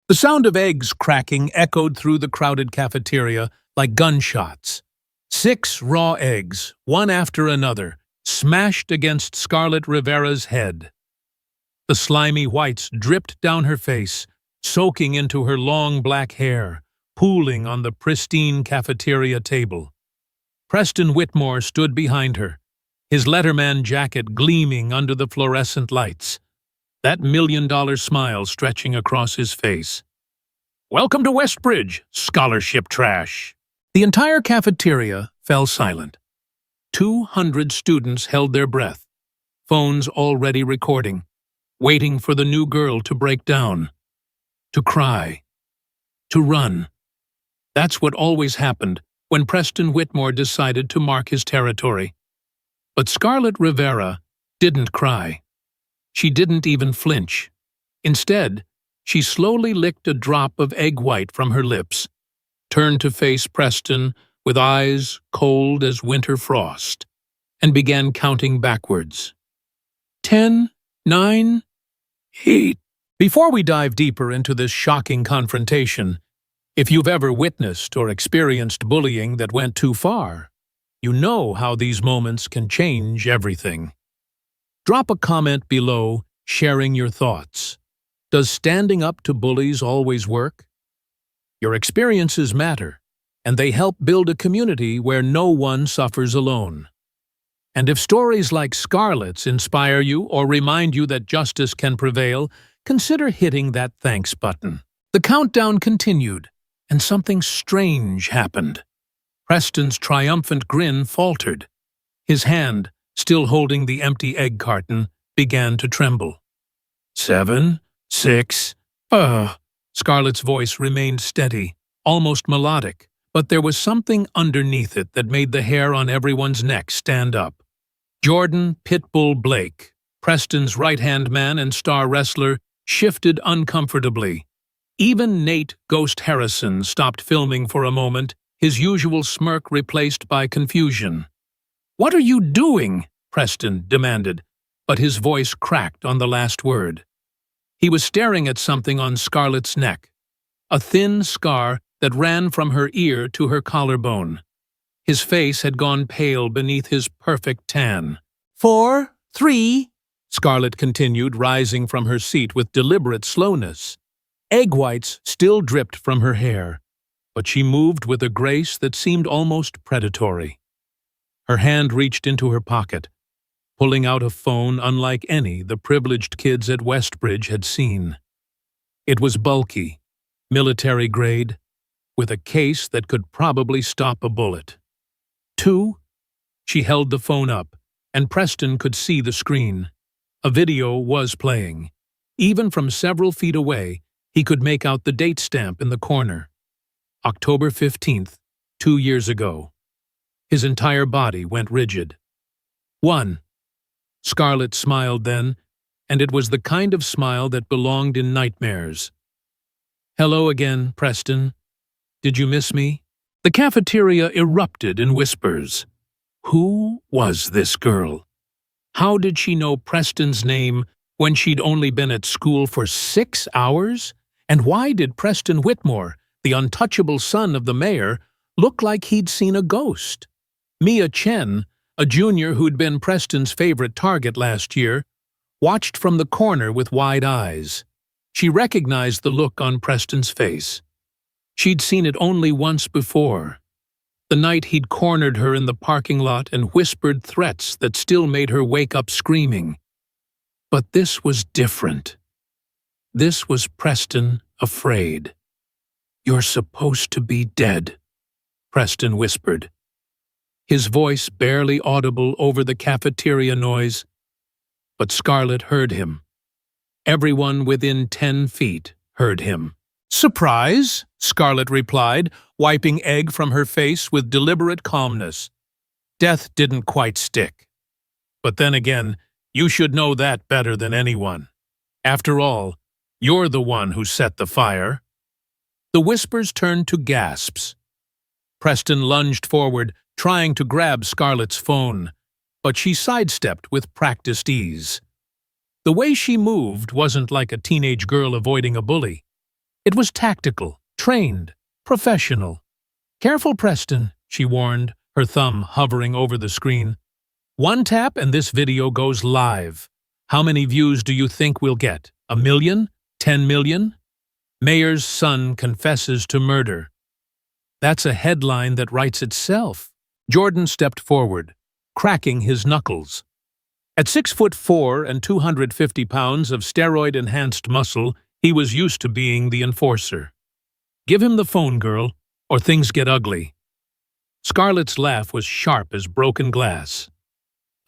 The sound of eggs cracking echoed through the crowded cafeteria like gunshots. 6 raw eggs, one after another, smashed against Scarlett Rivera's head. The slimy whites dripped down her face, soaking into her long black hair, pooling on the pristine cafeteria table. Preston Whitmore stood behind her, his Letterman jacket gleaming under the fluorescent lights, that $1,000,000 smile stretching across his face. "Welcome to Westbridge, scholarship trash." The entire cafeteria fell silent. 200 students held their breath, phones already recording, waiting for the new girl to break down, to cry, to run. That's what always happened when Preston Whitmore decided to mark his territory. But Scarlett Rivera didn't cry. She didn't even flinch. Instead, she slowly licked a drop of egg white from her lips, turned to face Preston with eyes cold as winter frost, and began counting backwards. 10, 9, 8. Before we dive deeper into this shocking confrontation, if you've ever witnessed or experienced bullying that went too far, you know how these moments can change everything. Drop a comment below sharing your thoughts. Does standing up to bullies always work? Your experiences matter, and they help build a community where no one suffers alone. And if stories like Scarlett's inspire you or remind you that justice can prevail, consider hitting that thanks button. The countdown continued, and something strange happened. Preston's triumphant grin faltered. His hand, still holding the empty egg carton, began to tremble. 7, 6, Scarlett's voice remained steady, almost melodic, but there was something underneath it that made the hair on everyone's neck stand up. Jordan Pitbull Blake, Preston's right-hand man and star wrestler, shifted uncomfortably. Even Nate Ghost Harrison stopped filming for a moment, his usual smirk replaced by confusion. "What are you doing?" Preston demanded, but his voice cracked on the last word. He was staring at something on Scarlett's neck, a thin scar that ran from her ear to her collarbone. His face had gone pale beneath his perfect tan. 4, 3, Scarlett continued, rising from her seat with deliberate slowness. Egg whites still dripped from her hair, but she moved with a grace that seemed almost predatory. Her hand reached into her pocket, pulling out a phone unlike any the privileged kids at Westbridge had seen. It was bulky, military-grade, with a case that could probably stop a bullet. 2. She held the phone up, and Preston could see the screen. A video was playing. Even from several feet away, he could make out the date stamp in the corner. October 15th, 2 years ago. His entire body went rigid. 1. Scarlett smiled then, and it was the kind of smile that belonged in nightmares. "Hello again, Preston. Did you miss me?" The cafeteria erupted in whispers. Who was this girl? How did she know Preston's name when she'd only been at school for 6 hours? And why did Preston Whitmore, the untouchable son of the mayor, look like he'd seen a ghost? Mia Chen, a junior who'd been Preston's favorite target last year, watched from the corner with wide eyes. She recognized the look on Preston's face. She'd seen it only once before, the night he'd cornered her in the parking lot and whispered threats that still made her wake up screaming. But this was different. This was Preston afraid. "You're supposed to be dead," Preston whispered, his voice barely audible over the cafeteria noise. But Scarlett heard him. Everyone within 10 feet heard him. "Surprise," Scarlett replied, wiping egg from her face with deliberate calmness. "Death didn't quite stick. But then again, you should know that better than anyone. After all, you're the one who set the fire." The whispers turned to gasps. Preston lunged forward, trying to grab Scarlett's phone, but she sidestepped with practiced ease. The way she moved wasn't like a teenage girl avoiding a bully. It was tactical, trained, professional. "Careful, Preston," she warned, her thumb hovering over the screen. "One tap and this video goes live. How many views do you think we'll get? 1 million? 10 million? Mayor's son confesses to murder." That's a headline that writes itself. Jordan stepped forward, cracking his knuckles. At 6'4" and 250 pounds of steroid-enhanced muscle, he was used to being the enforcer. "Give him the phone, girl, or things get ugly." Scarlett's laugh was sharp as broken glass.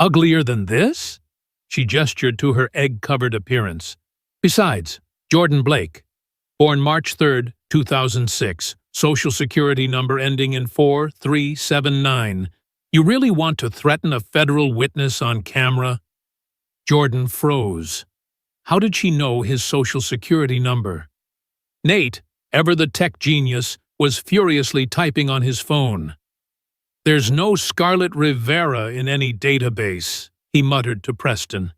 "Uglier than this?" She gestured to her egg-covered appearance. "Besides, Jordan Blake, born March 3, 2006, Social Security number ending in 4379. You really want to threaten a federal witness on camera?" Jordan froze. How did she know his Social Security number? Nate, ever the tech genius, was furiously typing on his phone. "There's no Scarlett Rivera in any database," he muttered to Preston.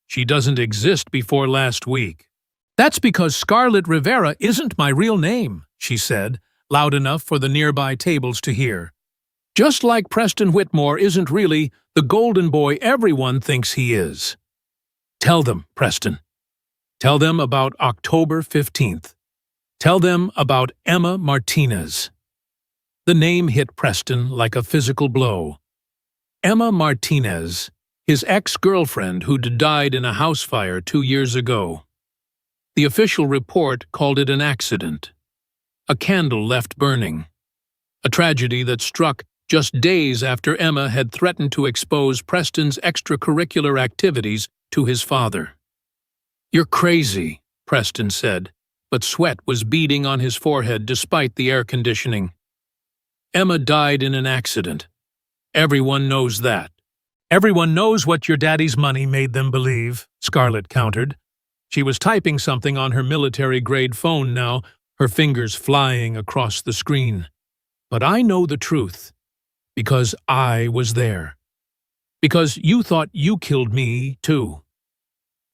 "She doesn't exist before last week." "That's because Scarlett Rivera isn't my real name," she said, loud enough for the nearby tables to hear. "Just like Preston Whitmore isn't really the golden boy everyone thinks he is." "Tell them, Preston. Tell them about October 15th. Tell them about Emma Martinez." The name hit Preston like a physical blow. Emma Martinez, his ex-girlfriend who'd died in a house fire 2 years ago. The official report called it an accident. A candle left burning. A tragedy that struck just days after Emma had threatened to expose Preston's extracurricular activities to his father. "You're crazy," Preston said, but sweat was beading on his forehead despite the air conditioning. "Emma died in an accident. Everyone knows that." "Everyone knows what your daddy's money made them believe," Scarlett countered. She was typing something on her military-grade phone now, her fingers flying across the screen. "But I know the truth. Because I was there. Because you thought you killed me, too."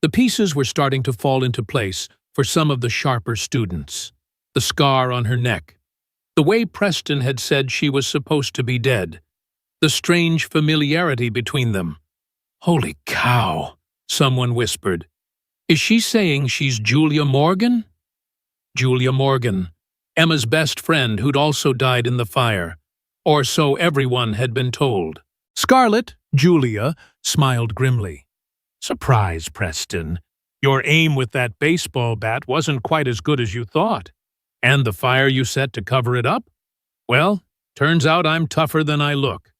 The pieces were starting to fall into place for some of the sharper students. The scar on her neck. The way Preston had said she was supposed to be dead. The strange familiarity between them. "Holy cow," someone whispered. "Is she saying she's Julia Morgan?" Julia Morgan, Emma's best friend who'd also died in the fire. Or so everyone had been told. Scarlett, Julia, smiled grimly. "Surprise, Preston. Your aim with that baseball bat wasn't quite as good as you thought. And the fire you set to cover it up? Well, turns out I'm tougher than I look."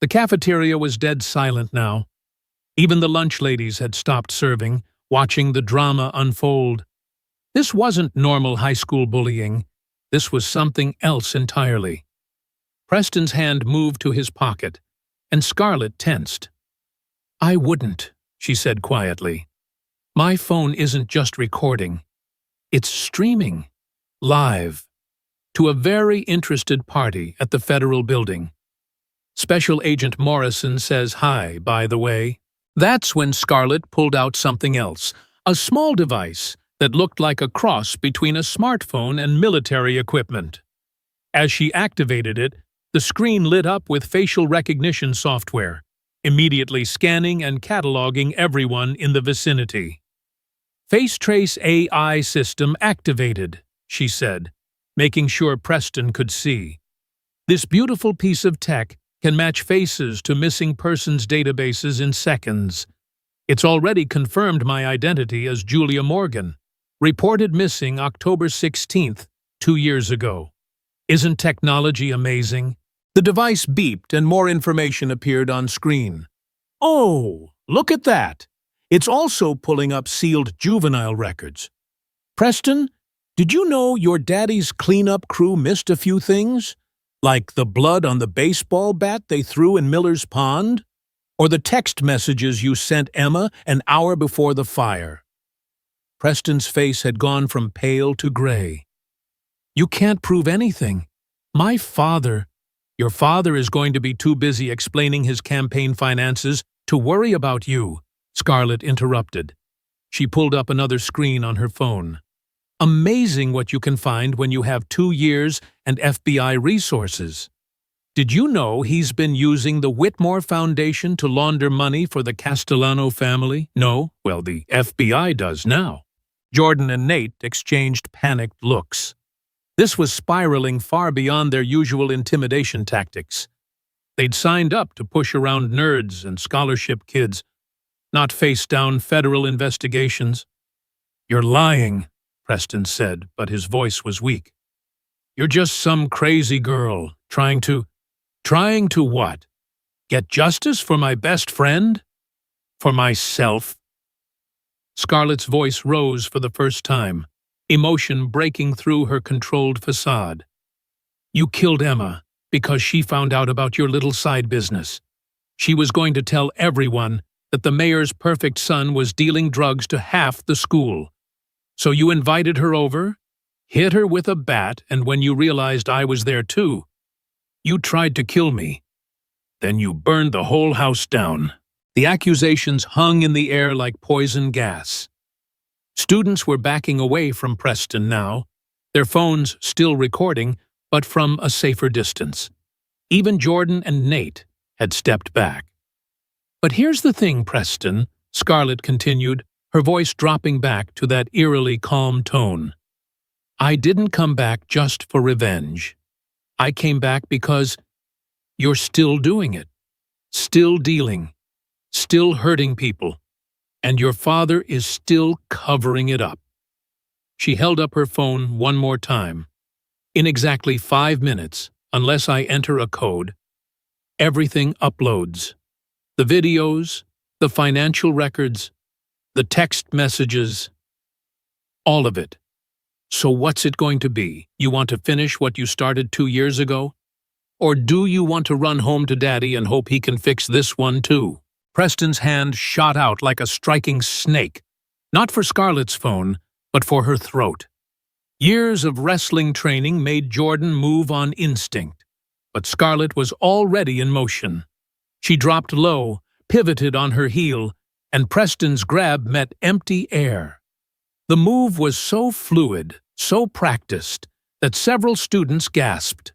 The cafeteria was dead silent now. Even the lunch ladies had stopped serving, watching the drama unfold. This wasn't normal high school bullying. This was something else entirely. Preston's hand moved to his pocket, and Scarlett tensed. "I wouldn't," she said quietly. "My phone isn't just recording. It's streaming. Live. To a very interested party at the federal building. Special Agent Morrison says hi, by the way." That's when Scarlett pulled out something else, a small device that looked like a cross between a smartphone and military equipment. As she activated it, the screen lit up with facial recognition software, immediately scanning and cataloging everyone in the vicinity. "FaceTrace AI system activated," she said, making sure Preston could see. "This beautiful piece of tech can match faces to missing persons databases in seconds. It's already confirmed my identity as Julia Morgan, reported missing October 16th, 2 years ago. Isn't technology amazing?" The device beeped and more information appeared on screen. "Oh, look at that! It's also pulling up sealed juvenile records. Preston, did you know your daddy's cleanup crew missed a few things? Like the blood on the baseball bat they threw in Miller's Pond? Or the text messages you sent Emma an hour before the fire?" Preston's face had gone from pale to gray. "You can't prove anything. Your father is going to be too busy explaining his campaign finances to worry about you," Scarlett interrupted. She pulled up another screen on her phone. Amazing what you can find when you have 2 years and FBI resources. Did you know he's been using the Whitmore Foundation to launder money for the Castellano family? No? Well, the FBI does now. Jordan and Nate exchanged panicked looks. This was spiraling far beyond their usual intimidation tactics. They'd signed up to push around nerds and scholarship kids, not face down federal investigations. "You're lying," Preston said, but his voice was weak. "You're just some crazy girl trying to what? Get justice for my best friend? For myself?" Scarlett's voice rose for the first time, emotion breaking through her controlled facade. "You killed Emma because she found out about your little side business. She was going to tell everyone that the mayor's perfect son was dealing drugs to half the school. So you invited her over, hit her with a bat, and when you realized I was there too, you tried to kill me. Then you burned the whole house down." The accusations hung in the air like poison gas. Students were backing away from Preston now, their phones still recording, but from a safer distance. Even Jordan and Nate had stepped back. "But here's the thing, Preston," Scarlett continued, her voice dropping back to that eerily calm tone. "I didn't come back just for revenge. I came back because you're still doing it, still dealing, still hurting people, and your father is still covering it up." She held up her phone one more time. "In exactly 5 minutes, unless I enter a code, everything uploads. The videos, the financial records, the text messages, all of it. So what's it going to be? You want to finish what you started 2 years ago? Or do you want to run home to Daddy and hope he can fix this one too?" Preston's hand shot out like a striking snake, not for Scarlett's phone, but for her throat. Years of wrestling training made Jordan move on instinct, but Scarlett was already in motion. She dropped low, pivoted on her heel, and Preston's grab met empty air. The move was so fluid, so practiced, that several students gasped.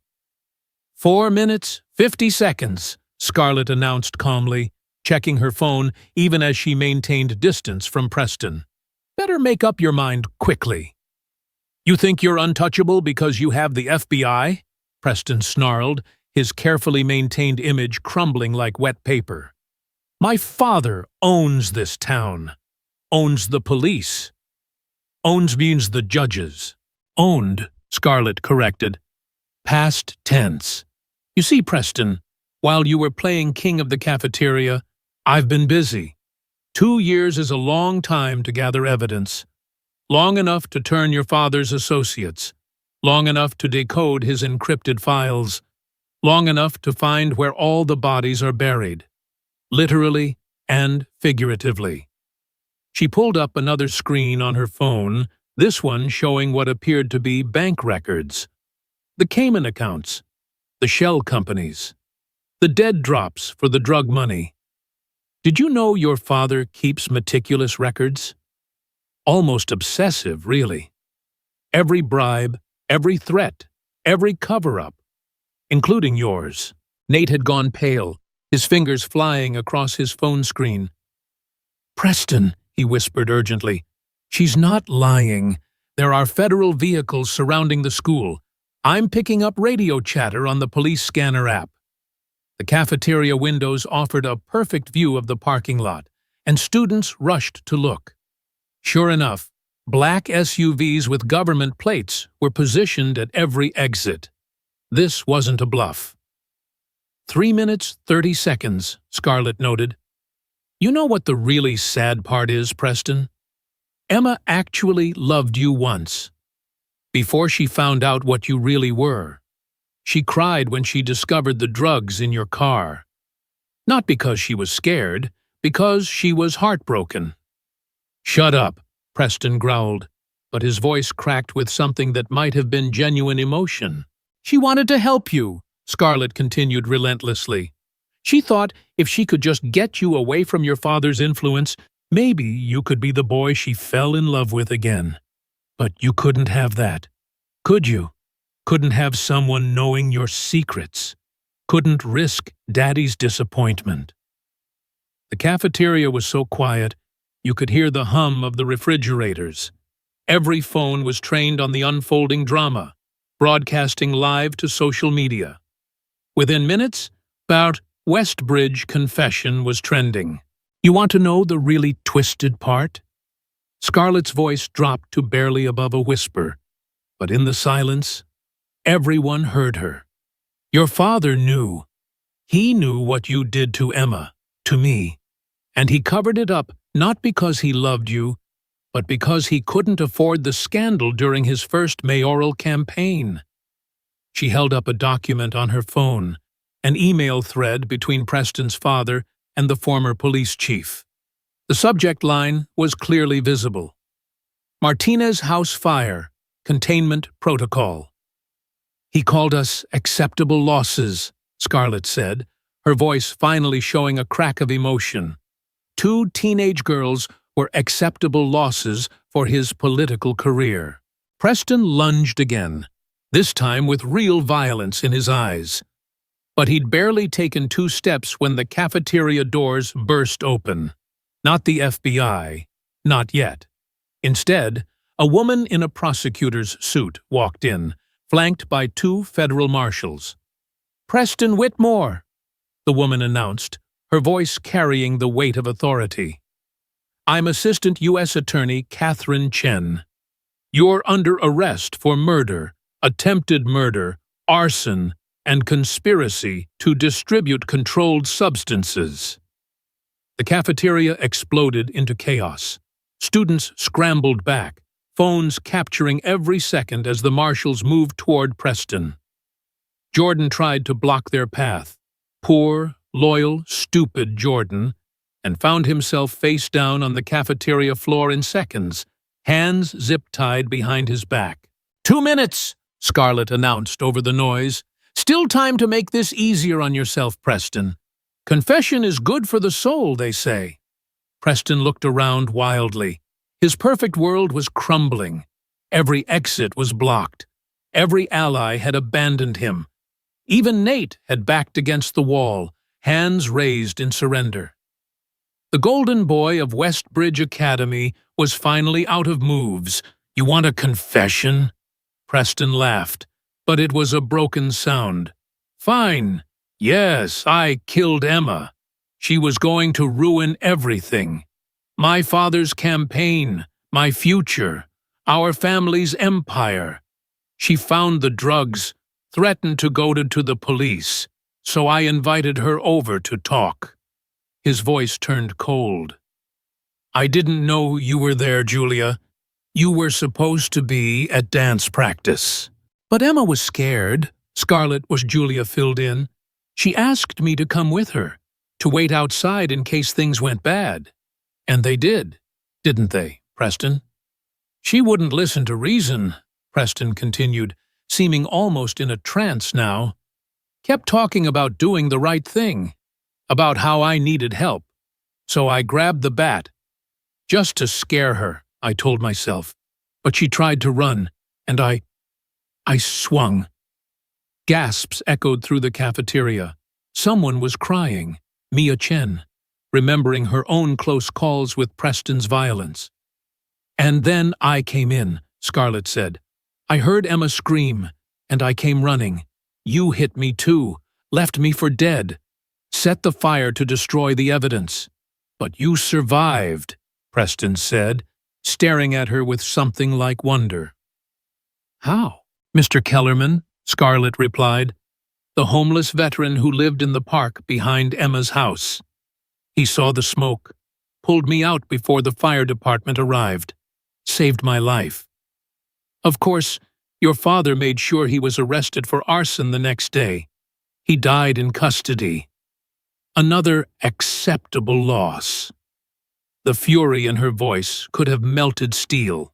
4 minutes, 50 seconds, Scarlett announced calmly, checking her phone even as she maintained distance from Preston. "Better make up your mind quickly." "You think you're untouchable because you have the FBI?" Preston snarled, his carefully maintained image crumbling like wet paper. "My father owns this town. Owns the police. Owns means the judges." "Owned," Scarlett corrected. Past tense. "You see, Preston, while you were playing king of the cafeteria, I've been busy. 2 years is a long time to gather evidence. Long enough to turn your father's associates. Long enough to decode his encrypted files. Long enough to find where all the bodies are buried. Literally and figuratively." She pulled up another screen on her phone, this one showing what appeared to be bank records. The Cayman accounts. The shell companies. The dead drops for the drug money. "Did you know your father keeps meticulous records? Almost obsessive, really. Every bribe, every threat, every cover-up, including yours." Nate had gone pale, his fingers flying across his phone screen. "Preston," he whispered urgently, "she's not lying. There are federal vehicles surrounding the school. I'm picking up radio chatter on the police scanner app." The cafeteria windows offered a perfect view of the parking lot, and students rushed to look. Sure enough, black SUVs with government plates were positioned at every exit. This wasn't a bluff. 3 minutes, 30 seconds, Scarlett noted. "You know what the really sad part is, Preston? Emma actually loved you once. Before she found out what you really were. She cried when she discovered the drugs in your car. Not because she was scared, because she was heartbroken." "Shut up," Preston growled, but his voice cracked with something that might have been genuine emotion. "She wanted to help you," Scarlett continued relentlessly. "She thought if she could just get you away from your father's influence, maybe you could be the boy she fell in love with again. But you couldn't have that, could you? Couldn't have someone knowing your secrets. Couldn't risk Daddy's disappointment. The cafeteria was so quiet, you could hear the hum of the refrigerators. Every phone was trained on the unfolding drama, broadcasting live to social media. Within minutes, about Westbridge confession was trending. You want to know the really twisted part? Scarlett's voice dropped to barely above a whisper, but in the silence, everyone heard her. Your father knew. He knew what you did to Emma, to me, and he covered it up not because he loved you, but because he couldn't afford the scandal during his first mayoral campaign. She held up a document on her phone, an email thread between Preston's father and the former police chief. The subject line was clearly visible. Martinez House Fire, Containment Protocol. He called us acceptable losses, Scarlett said, her voice finally showing a crack of emotion. 2 teenage girls were acceptable losses for his political career. Preston lunged again, this time with real violence in his eyes. But he'd barely taken 2 steps when the cafeteria doors burst open. Not the FBI, not yet. Instead, a woman in a prosecutor's suit walked in, flanked by 2 federal marshals. "Preston Whitmore," the woman announced, her voice carrying the weight of authority. "I'm Assistant U.S. Attorney Catherine Chen. You're under arrest for murder, attempted murder, arson, and conspiracy to distribute controlled substances." The cafeteria exploded into chaos. Students scrambled back, phones capturing every second as the marshals moved toward Preston. Jordan tried to block their path. Poor, loyal, stupid Jordan, and found himself face down on the cafeteria floor in seconds, hands zip-tied behind his back. 2 minutes, Scarlett announced over the noise. "Still time to make this easier on yourself, Preston. Confession is good for the soul, they say." Preston looked around wildly. His perfect world was crumbling. Every exit was blocked. Every ally had abandoned him. Even Nate had backed against the wall, hands raised in surrender. The golden boy of Westbridge Academy was finally out of moves. "You want a confession?" Preston laughed, but it was a broken sound. "Fine. Yes, I killed Emma. She was going to ruin everything. My father's campaign, my future, our family's empire. She found the drugs, threatened to go to the police, so I invited her over to talk." His voice turned cold. "I didn't know you were there, Julia. You were supposed to be at dance practice." "But Emma was scared," Scarlett was Julia filled in. "She asked me to come with her, to wait outside in case things went bad. And they did, didn't they, Preston?" "She wouldn't listen to reason," Preston continued, seeming almost in a trance now. "Kept talking about doing the right thing, about how I needed help. So I grabbed the bat. Just to scare her, I told myself. But she tried to run, and I swung." Gasps echoed through the cafeteria. Someone was crying, Mia Chen, remembering her own close calls with Preston's violence. "And then I came in," Scarlett said. "I heard Emma scream, and I came running. You hit me too, left me for dead. Set the fire to destroy the evidence. But you survived," Preston said, staring at her with something like wonder. "How?" "Mr. Kellerman," Scarlett replied, "the homeless veteran who lived in the park behind Emma's house. He saw the smoke, pulled me out before the fire department arrived, saved my life. Of course, your father made sure he was arrested for arson the next day. He died in custody. Another acceptable loss." The fury in her voice could have melted steel.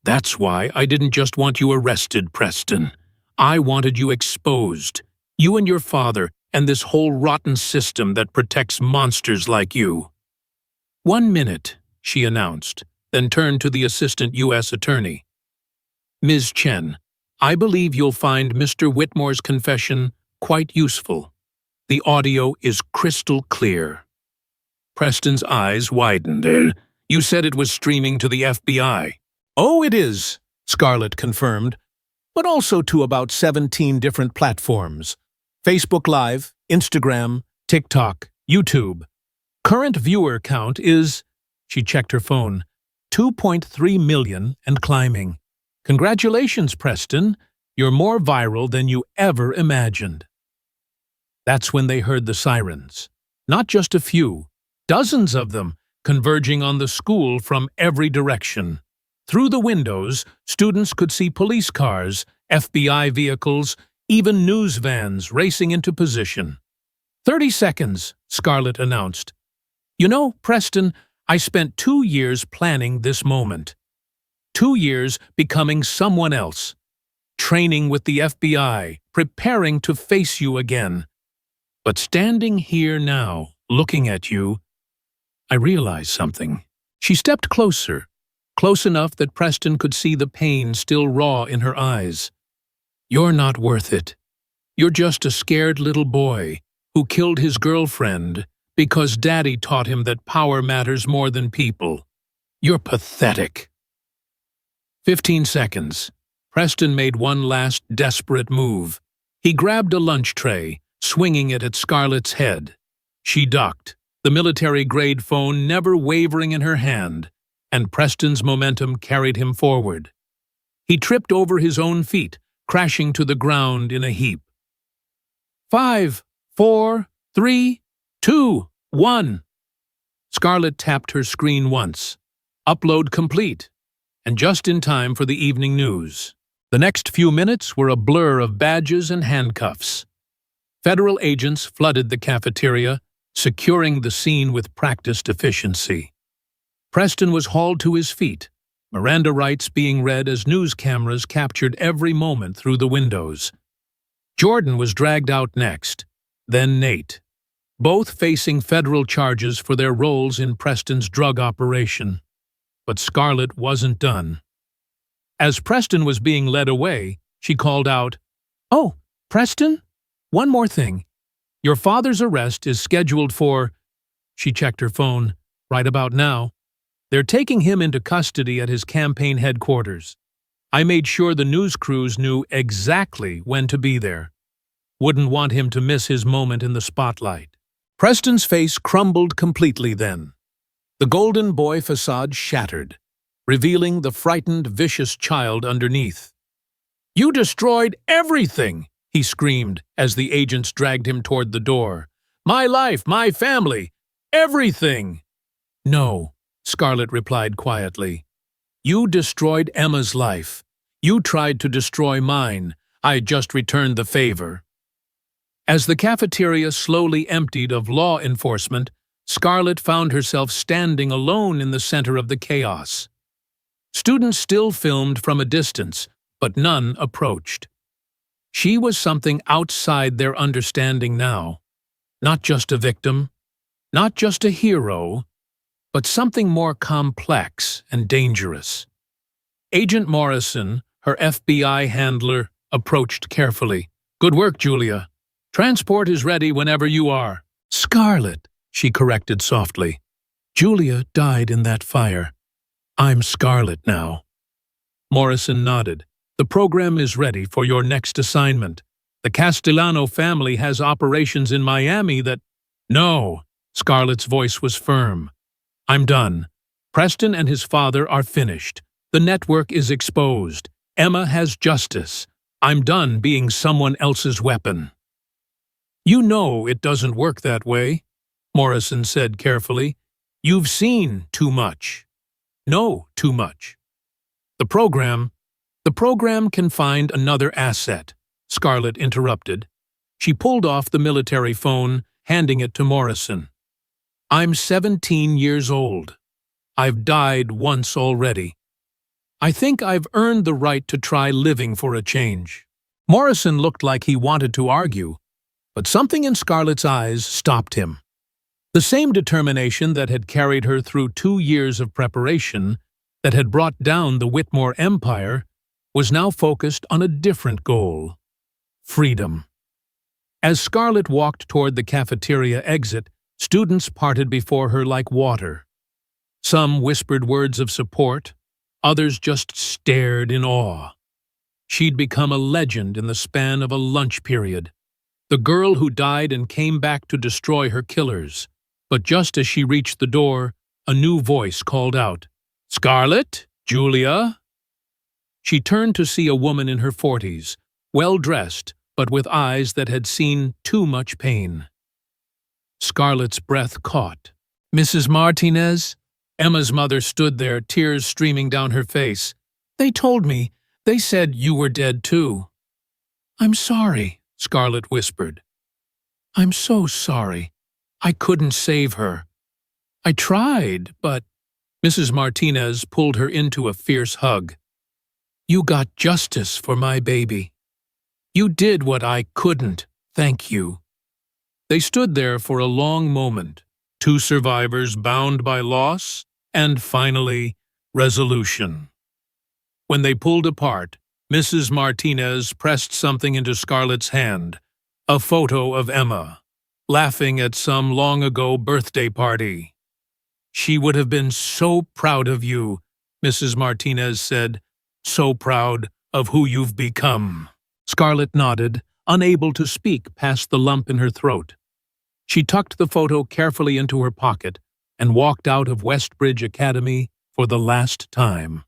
"That's why I didn't just want you arrested, Preston. I wanted you exposed. You and your father, and this whole rotten system that protects monsters like you." "1 minute," she announced, then turned to the assistant U.S. attorney. Ms. Chen, I believe you'll find Mr. Whitmore's confession quite useful. The audio is crystal clear. Preston's eyes widened. You said it was streaming to the FBI. Oh, it is, Scarlett confirmed, but also to about 17 different platforms. Facebook Live, Instagram, TikTok, YouTube. Current viewer count is, she checked her phone, 2.3 million and climbing. Congratulations, Preston. You're more viral than you ever imagined. That's when they heard the sirens. Not just a few, dozens of them, converging on the school from every direction. Through the windows, students could see police cars, FBI vehicles, even news vans racing into position. 30 seconds, Scarlett announced. You know, Preston, I spent 2 years planning this moment. 2 years becoming someone else. Training with the FBI, preparing to face you again. But standing here now, looking at you, I realized something. She stepped closer, close enough that Preston could see the pain still raw in her eyes. You're not worth it. You're just a scared little boy who killed his girlfriend because Daddy taught him that power matters more than people. You're pathetic. 15 seconds. Preston made one last desperate move. He grabbed a lunch tray, swinging it at Scarlett's head. She ducked, the military-grade phone never wavering in her hand, and Preston's momentum carried him forward. He tripped over his own feet, crashing to the ground in a heap. 5, 4, 3, 2, 1. Scarlett tapped her screen once. Upload complete, and just in time for the evening news. The next few minutes were a blur of badges and handcuffs. Federal agents flooded the cafeteria, securing the scene with practiced efficiency. Preston was hauled to his feet, Miranda rights being read as news cameras captured every moment through the windows. Jordan was dragged out next, then Nate, both facing federal charges for their roles in Preston's drug operation. But Scarlett wasn't done. As Preston was being led away, she called out, "Oh, Preston? One more thing. Your father's arrest is scheduled for—" She checked her phone. "Right about now. They're taking him into custody at his campaign headquarters. I made sure the news crews knew exactly when to be there. Wouldn't want him to miss his moment in the spotlight." Preston's face crumbled completely then. The golden boy facade shattered, revealing the frightened, vicious child underneath. "You destroyed everything!" he screamed as the agents dragged him toward the door. "My life, my family, everything!" "No," Scarlett replied quietly. "You destroyed Emma's life. You tried to destroy mine. I just returned the favor." As the cafeteria slowly emptied of law enforcement, Scarlett found herself standing alone in the center of the chaos. Students still filmed from a distance, but none approached. She was something outside their understanding now. Not just a victim, not just a hero, but something more complex and dangerous. Agent Morrison, her FBI handler, approached carefully. "Good work, Julia. Transport is ready whenever you are." "Scarlett," she corrected softly. "Julia died in that fire. I'm Scarlett now." Morrison nodded. "The program is ready for your next assignment. The Castellano family has operations in Miami that—" "No," Scarlett's voice was firm. "I'm done. Preston and his father are finished. The network is exposed. Emma has justice. I'm done being someone else's weapon." "You know it doesn't work that way," Morrison said carefully. "You've seen too much. Know too much. The program can find another asset," Scarlett interrupted. She pulled off the military phone, handing it to Morrison. "I'm 17 years old. I've died once already. I think I've earned the right to try living for a change." Morrison looked like he wanted to argue, but something in Scarlett's eyes stopped him. The same determination that had carried her through 2 years of preparation, that had brought down the Whitmore empire, was now focused on a different goal: freedom. As Scarlett walked toward the cafeteria exit, students parted before her like water. Some whispered words of support, others just stared in awe. She'd become a legend in the span of a lunch period. The girl who died and came back to destroy her killers. But just as she reached the door, a new voice called out, "Scarlett? Julia?" She turned to see a woman in her 40s, well-dressed, but with eyes that had seen too much pain. Scarlett's breath caught. "Mrs. Martinez?" Emma's mother stood there, tears streaming down her face. "They told me. They said you were dead too." "I'm sorry," Scarlett whispered. "I'm so sorry. I couldn't save her. I tried, but—" Mrs. Martinez pulled her into a fierce hug. "You got justice for my baby. You did what I couldn't. Thank you." They stood there for a long moment, two survivors bound by loss, and finally, resolution. When they pulled apart, Mrs. Martinez pressed something into Scarlett's hand, a photo of Emma, laughing at some long-ago birthday party. "She would have been so proud of you," Mrs. Martinez said, "so proud of who you've become." Scarlett nodded, unable to speak past the lump in her throat. She tucked the photo carefully into her pocket and walked out of Westbridge Academy for the last time.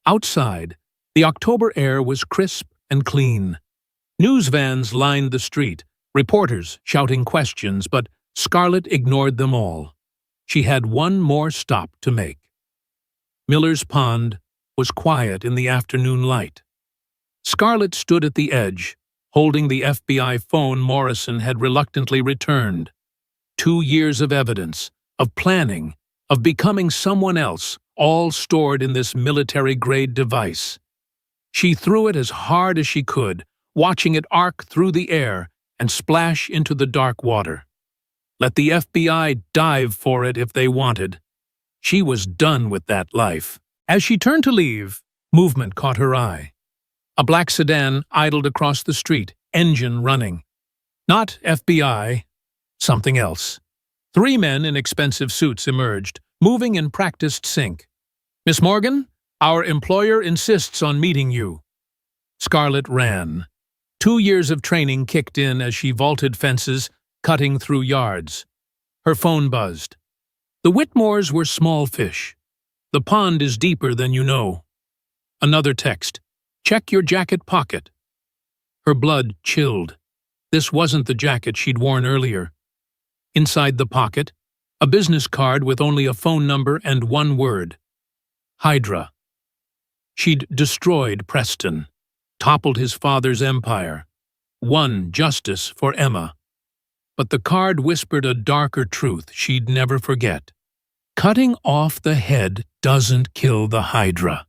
Outside, the October air was crisp and clean. News vans lined the street, reporters shouting questions, but Scarlett ignored them all. She had one more stop to make. Miller's Pond was quiet in the afternoon light. Scarlett stood at the edge, holding the FBI phone Morrison had reluctantly returned. 2 years of evidence, of planning, of becoming someone else, all stored in this military-grade device. She threw it as hard as she could, watching it arc through the air and splash into the dark water. Let the FBI dive for it if they wanted. She was done with that life. As she turned to leave, movement caught her eye. A black sedan idled across the street, engine running. Not FBI, something else. 3 men in expensive suits emerged, moving in practiced sync. "Miss Morgan, our employer insists on meeting you." Scarlett ran. 2 years of training kicked in as she vaulted fences, cutting through yards. Her phone buzzed. "The Whitmores were small fish. The pond is deeper than you know." Another text. "Check your jacket pocket." Her blood chilled. This wasn't the jacket she'd worn earlier. Inside the pocket, a business card with only a phone number and one word: Hydra. She'd destroyed Preston, toppled his father's empire, won justice for Emma. But the card whispered a darker truth she'd never forget. Cutting off the head doesn't kill the Hydra.